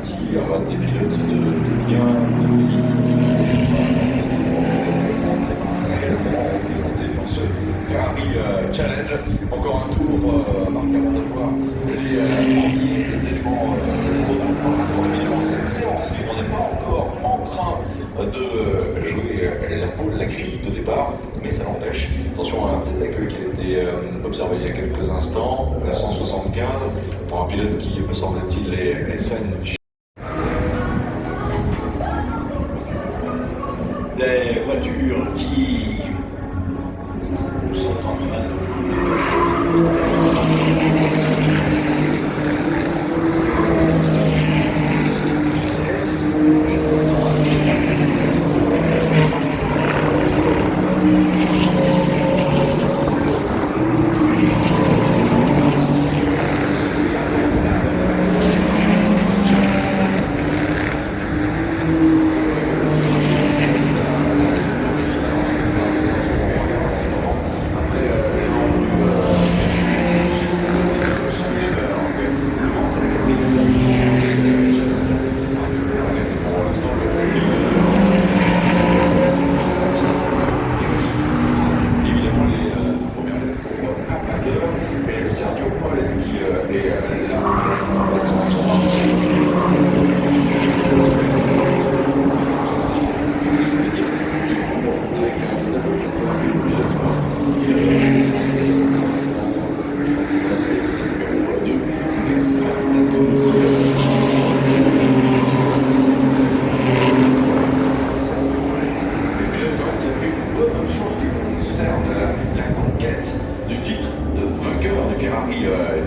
partie des pilotes de bien de pays. Et le moment représenté dans ce Ferrari Challenge. Encore un tour marqué avant de voir les premiers éléments pour évidemment cette séance. On n'est pas encore en train de jouer la grille de départ, mais ça l'empêche. Attention à un petit accueil qui a été observé il y a quelques instants, la 175, pour un pilote qui, me semble-t-il, est Sven. Des voitures qui sont en train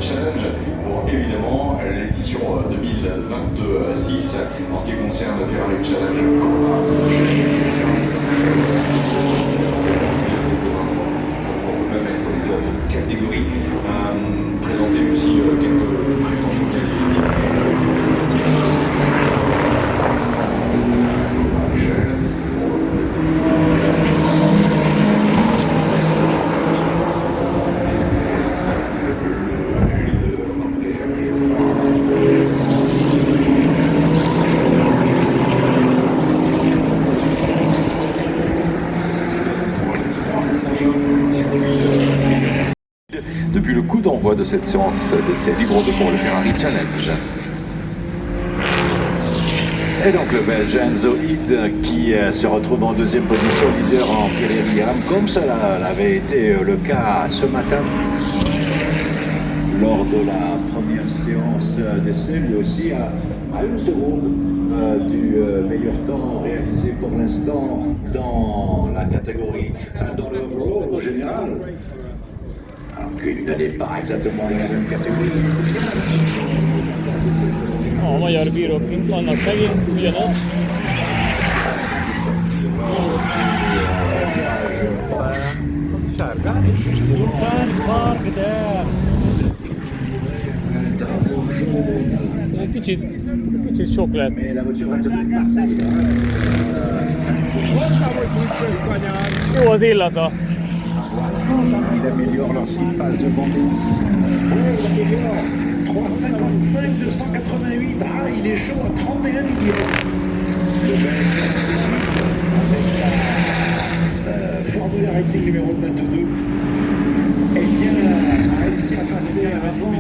Challenge pour évidemment l'édition 2022-6 en ce qui concerne le Ferrari Challenge. On peut même être leader de catégorie. Présenter aussi quelques prétentions bien légitimes. Depuis le coup d'envoi de cette séance d'essai libre pour le Ferrari Challenge. Et donc le Belge Enzo Hid qui se retrouve en deuxième position, leader en Pirelli AM, comme cela l'avait été le cas ce matin lors de la première séance d'essai, lui aussi à une seconde du meilleur temps réalisé pour l'instant dans la catégorie, dans le overall au général. Alors qu'il n'allait pas exactement dans la même catégorie. A magyar bírók kint vannak megint, ugyanaz. Az sárgás. Urban Bargder. Kicsit sok lett. Jó az illata. Il améliore lorsqu'il passe devant nous. Oh, 3,55, 288. Ah, il est chaud à 31 millions. Le Belge avec la Formula Racing numéro 22. Eh bien, a réussi à passer avant.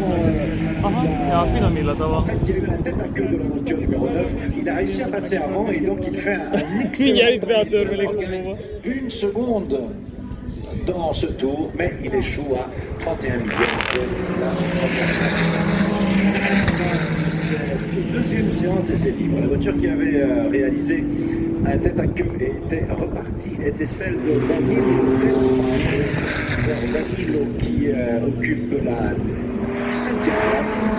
En fait, il y a eu la tête à queue de la voiture numéro 9. Il a réussi à passer avant et donc il fait un excellent une seconde dans ce tour, mais il échoue à 31 millions. Deuxième séance d'essai libre. La voiture qui avait réalisé un tête à queue et était repartie était celle de Danilo qui occupe la 5e place.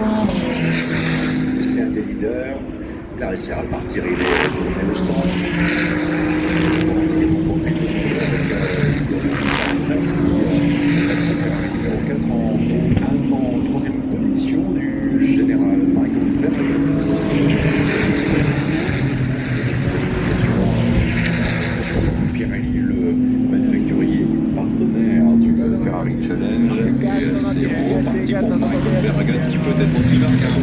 C'est un des leaders. Il a réussi à repartir, il est tourné le stand. En troisième position du général Michael Verlaine. Pirelli, le manufacturier partenaire du Ferrari Challenge, et c'est reparti pour Michael Verlaine qui peut être aussi là qu'un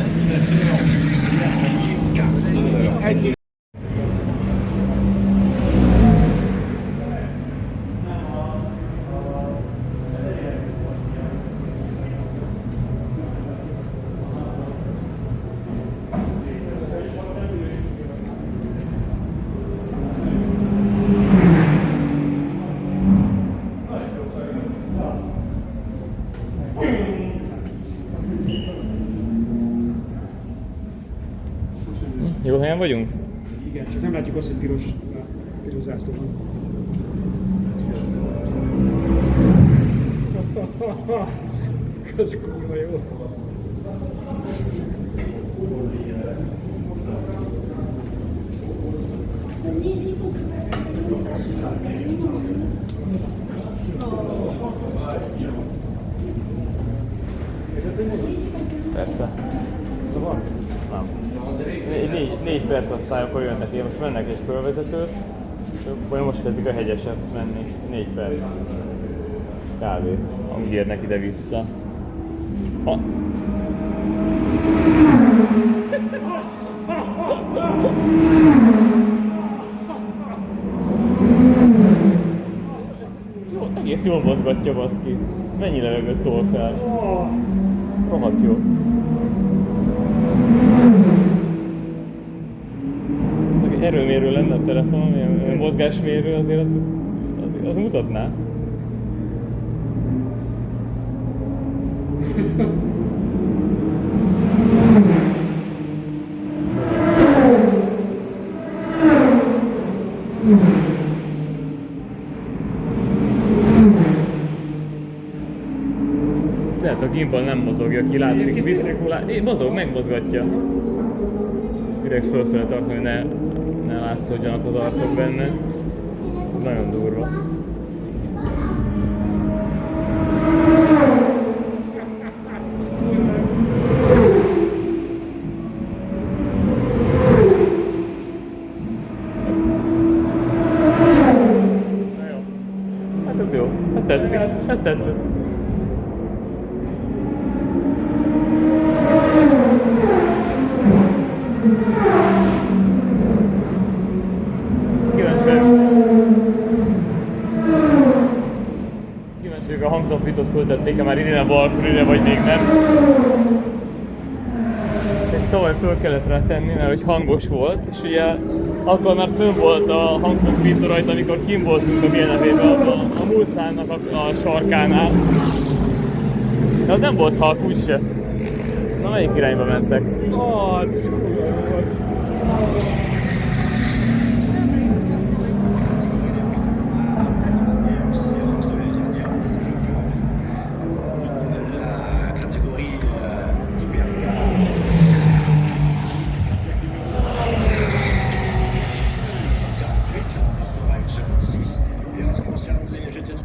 animateur. dernier quart d'heure. Jó helyen vagyunk? Igen, csak nem látjuk azt, hogy piros zászló van. Ez kurva jó. Persze. Szóval? Nem. 4 perc aztán akkor jönnek, én most mennek egy fölvezetőt, és akkor most kezdik a hegyeset menni. 4 perc. Kb. Amúgy érnek ide-vissza. Ha. Jó, egész jól mozgatja, baszki. Mennyi levegőt tol fel. Rohadt jó. Ez egy erőmérő lenne a telefonom, ilyen mozgásmérő, azért az mutatná. Ezt lehet a gimbal nem mozogja ki, látszik. Mozog, megmozgatja. Direkt fölfele tartani, hogy ne látszódjanak az arcok benne. Nagyon durva. Na jó. Hát ez jó. Ez tetszik. Ez tetszett. Kíváncsiak a hangtompítót föltették-e már idén a Valkyrie-re, vagy még nem. Szerintem tavaly föl kellett rá tenni, mert hogy hangos volt, és ugye akkor már fönn volt a hangtompító rajta, amikor kim voltunk a BNB-ben a Mulsannak a sarkánál. De az nem volt halk úgyse. Na melyik irányba mentek? Hát ez kurva volt.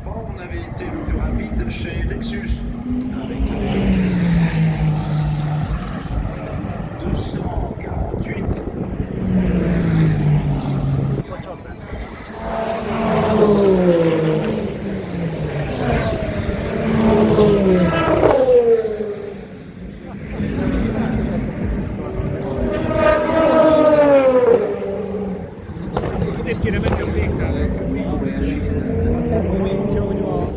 On avait été le plus rapide chez Lexus avec le 248. Itt kéne menni a végtávon. Azt mondja, hogy a...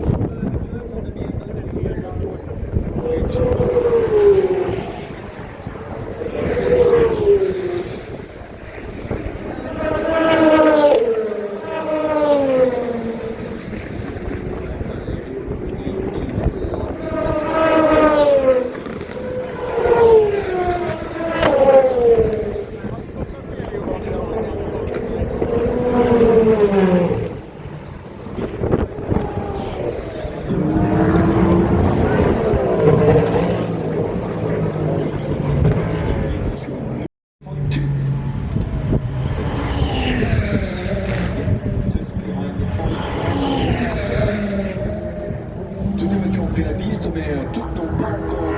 Toutes les voitures ont pris la piste, mais toutes n'ont pas encore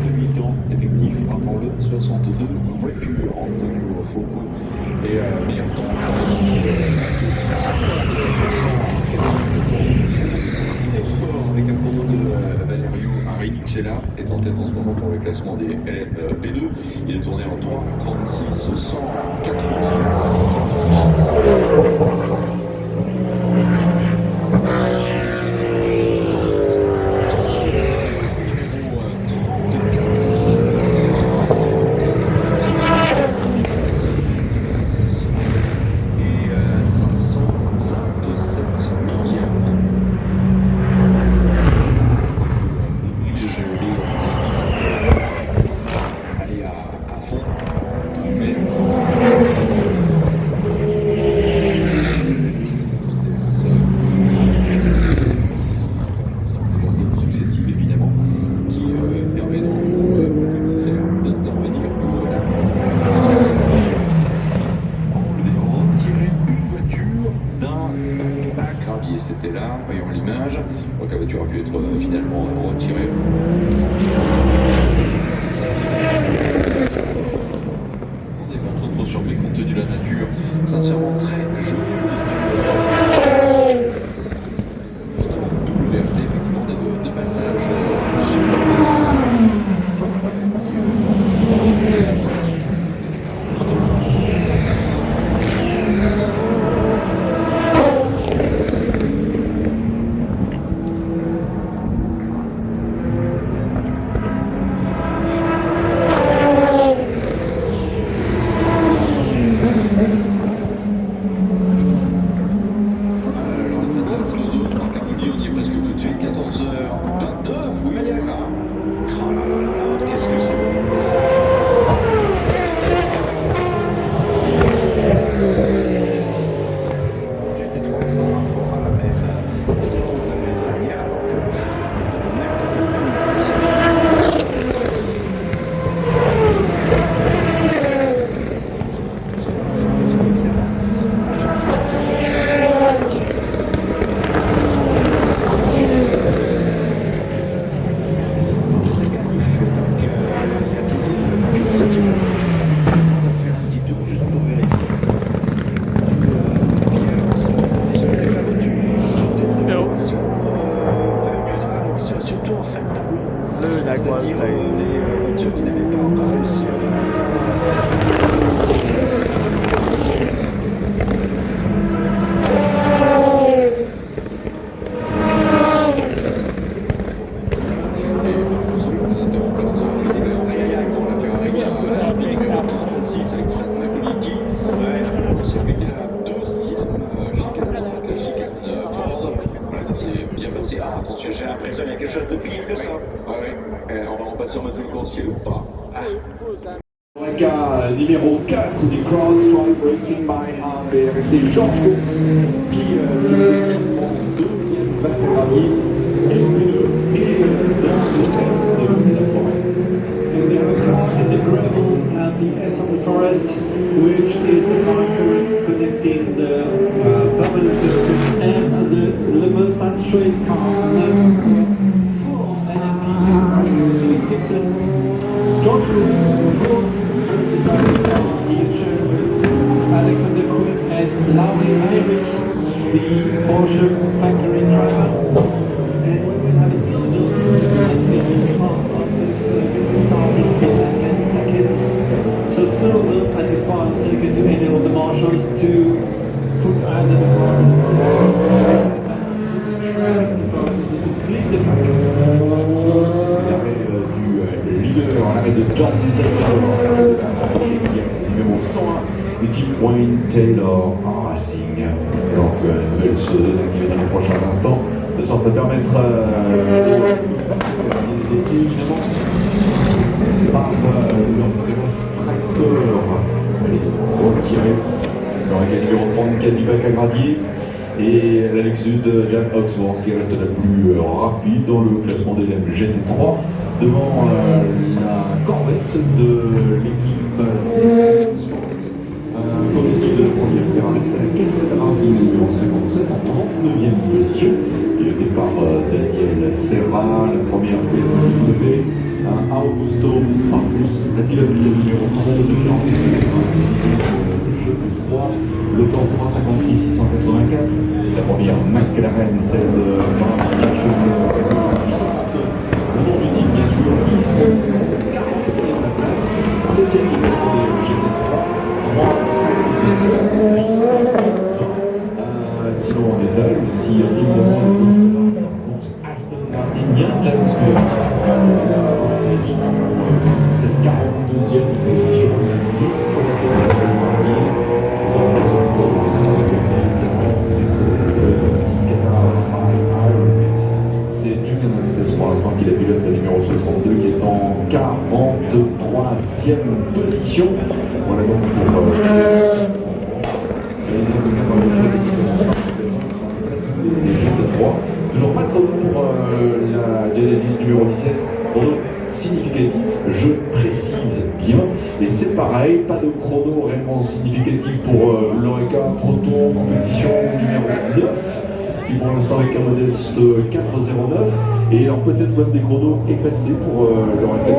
demi-temps effectif, rappelons-le, 62 voitures ont tenu au faux coup et meilleur temps de 600. Xella est en tête en ce moment pour le classement des LMP2. Il est tourné en 3:36 180. C'était là, voyons l'image. Donc la voiture a pu être finalement retirée. On n'est pas trop surpris compte tenu de la nature. Sincèrement très joyeuse du WRT, effectivement, de passage. C'est-à-dire les voitures qui n'avaient pas encore réussi à attention, j'ai l'impression qu'il y a quelque chose de pire que ça. Ouais. On va repasser en mode coursier ou pas. Numéro 4 du CrowdStrike Racing by Humbert, et c'est Georges Course qui s'est sûrement deuxième batteur gravier LP2 et dans le S de la forêt. And we have a car in the gravel and the S on the forest, which is the current connecting the permanent circuit and the Le Mans straight car for LMP2 because it gets a George Course, he is sharing with Alexander Quinn and Laurie Heinrich, the Porsche factory driver. And we will have a slow zone at the part of this starting in 10 seconds. So slow zone at this part of the circuit to enable the marshals to put either the car in the to clean the track. L'arrêt du leader, l'arrêt de John Taylor, numéro 101, du team Wayne Taylor Racing. Donc une nouvelle zone activée dans les prochains instants, de sorte à permettre évidemment par leur classe tracteur retiré dans la gagne numéro 34 du bac à gravier, et la Lexus de Jack Oxworth qui reste la plus rapide dans le classement des LM GT3 devant la Corvette de l'équipe Sports. Prototype de la première Ferrari, c'est la Castle Racing numéro 57 en 39e position, pilotée par Daniel Serra. La première BMW, Augusto Farfus. La pilote, c'est le numéro 32 GP3, le temps 3:56 684. La première McLaren, celle de Marc chauffeur 129. Le nom du type disque, 41 à la place, 7ème division des GT3, 3, 5, 6, 20. Sinon en détail aussi, évidemment, les autres marques en course Aston Martin, il y a James Blunt, cette 42e position de la nuit, pour la série Aston Martin, dans les autres de Mercedes automatique Qatar Aeronautics. C'est Julian Hanses pour l'instant qui est la pilote de numéro 62 qui est en 43e position. Voilà donc pour les GT3. Toujours pas de chrono pour la Genesis numéro 17. Chrono significatif, je précise bien. Et c'est pareil, pas de chrono réellement significatif pour l'Oreca Proton compétition numéro 9. Qui pour l'instant avec un modeste 4.09 et alors peut-être même des chronos effacés pour l'Oreca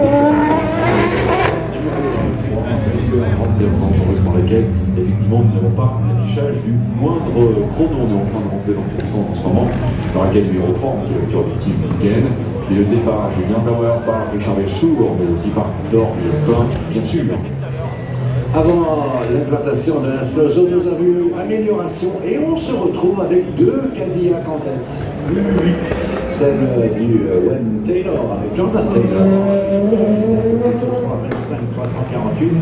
dans laquelle effectivement nous n'avons pas l'affichage du moindre chrono. On est en train de rentrer dans son stand en ce moment. L'Oreca numéro 30 qui est la voiture du team Weekend, pilotée par Julien Bauer, par Richard Versour, mais aussi par Dor Lepin, bien sûr. Avant l'implantation de la slow zone, nous avons eu amélioration et on se retrouve avec deux Cadillac en tête. Celle du Wayne Taylor avec Jordan Taylor. C'est plutôt 325 348.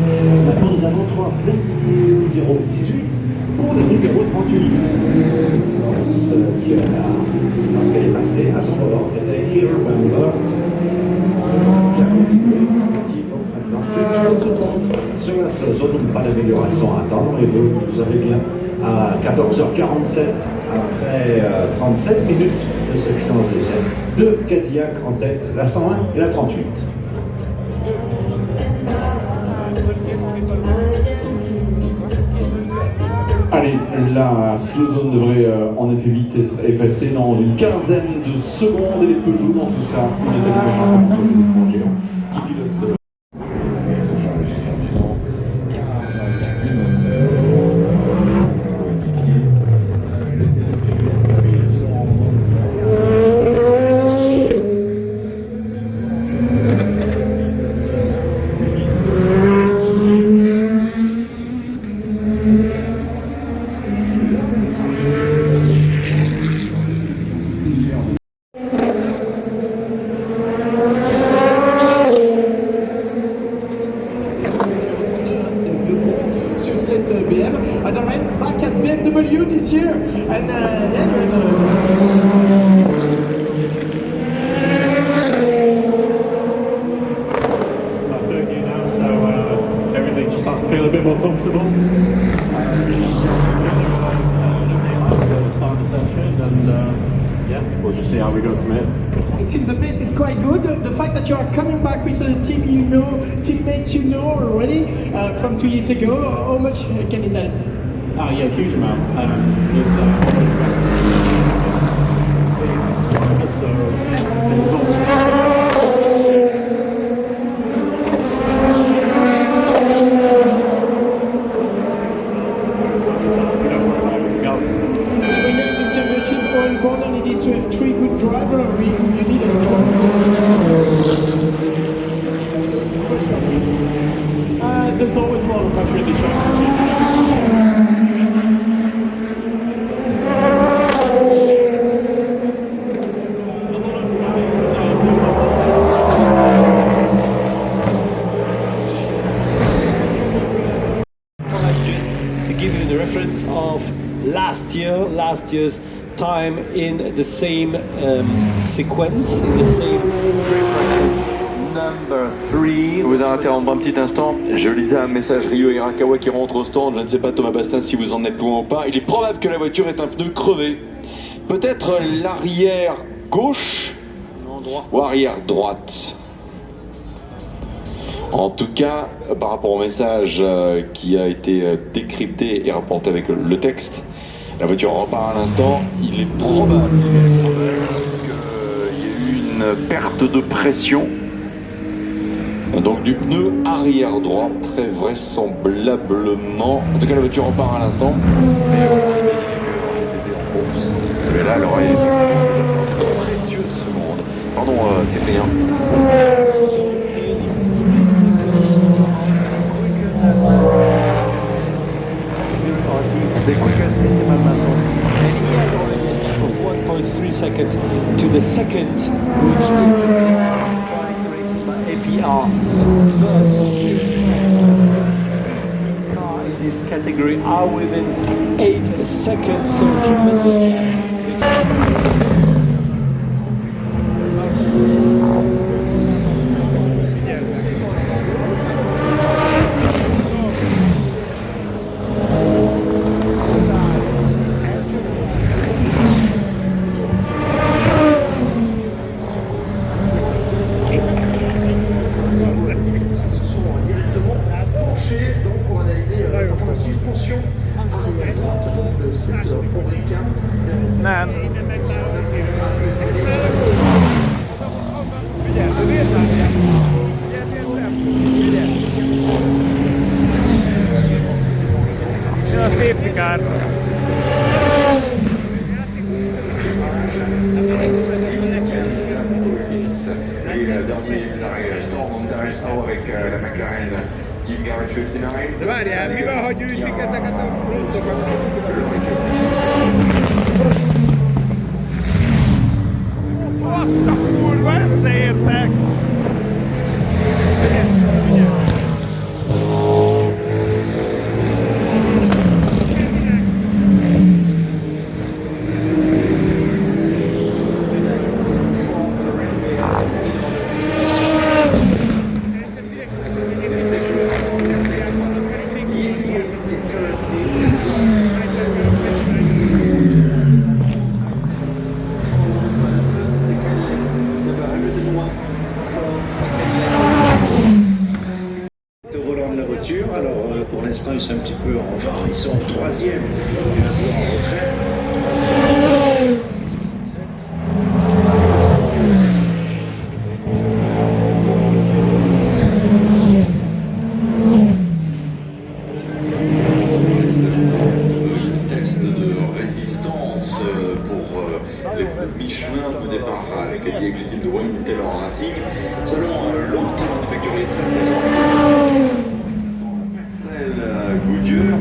Maintenant nous avons 326 018 pour le numéro 38. Lorsqu'elle est passée à son volant, était Here Bauer qui a continué. Sur la slow zone, pas d'amélioration à attendre et vous avez bien à 14h47 après 37 minutes de cette séance d'essai. Deux Cadillac en tête, la 101 et la 38. Allez, la slow zone devrait en effet vite être effacée dans une quinzaine de secondes et les Peugeot dans tout ça. On est à l'image sur les écrans géants qui pilotent. BM. And I went back at BMW this year, and it's my third year now, so everything just starts to feel a bit more comfortable. Start the session, and yeah, we'll just see how we go from here. It seems the pace is quite good. The fact that you are coming back with a team you know, teammates you know already from 2 years ago, how much can it help? Oh yeah, huge amount. So this is all. Important it is to have three good drivers. You need a strong. There's always a lot of pressure in the championship. Just to give you the reference of last year's time in the same sequence, in the same references. Number 3. Je vous interrompre un petit instant. Je lisais un message Ryo Hirakawa qui rentre au stand. Je ne sais pas, Thomas Bastin, si vous en êtes loin ou pas. Il est probable que la voiture ait un pneu crevé. Peut-être l'arrière gauche ou arrière droite. En tout cas, par rapport au message qui a été décrypté et rapporté avec le texte, la voiture repart à l'instant. Il est probable qu'il y ait eu une perte de pression. Donc du pneu arrière droit, très vraisemblablement. En tout cas, la voiture repart à l'instant. Mais là, elle aurait une précieuse seconde. Pardon, Cyprien. the second, which is racing by APR. But the car in this category are within 8 seconds, so tremendous. Nem. Ja, a safety car. Les derniers arrêts restants, Darius avec la McLaren Team Garage 59. De várjál, mi van, ha gyűjtik ezeket a pluszokat? Azt a kurva, összeértek! Alors pour l'instant ils sont un petit peu enfin ils sont au troisième, un peu en retrait. Test de résistance pour les pneus Michelin de départ à la Cadillac du team de Wayne Taylor Racing. Selon l'autre manufacturier très présent, Goodyear,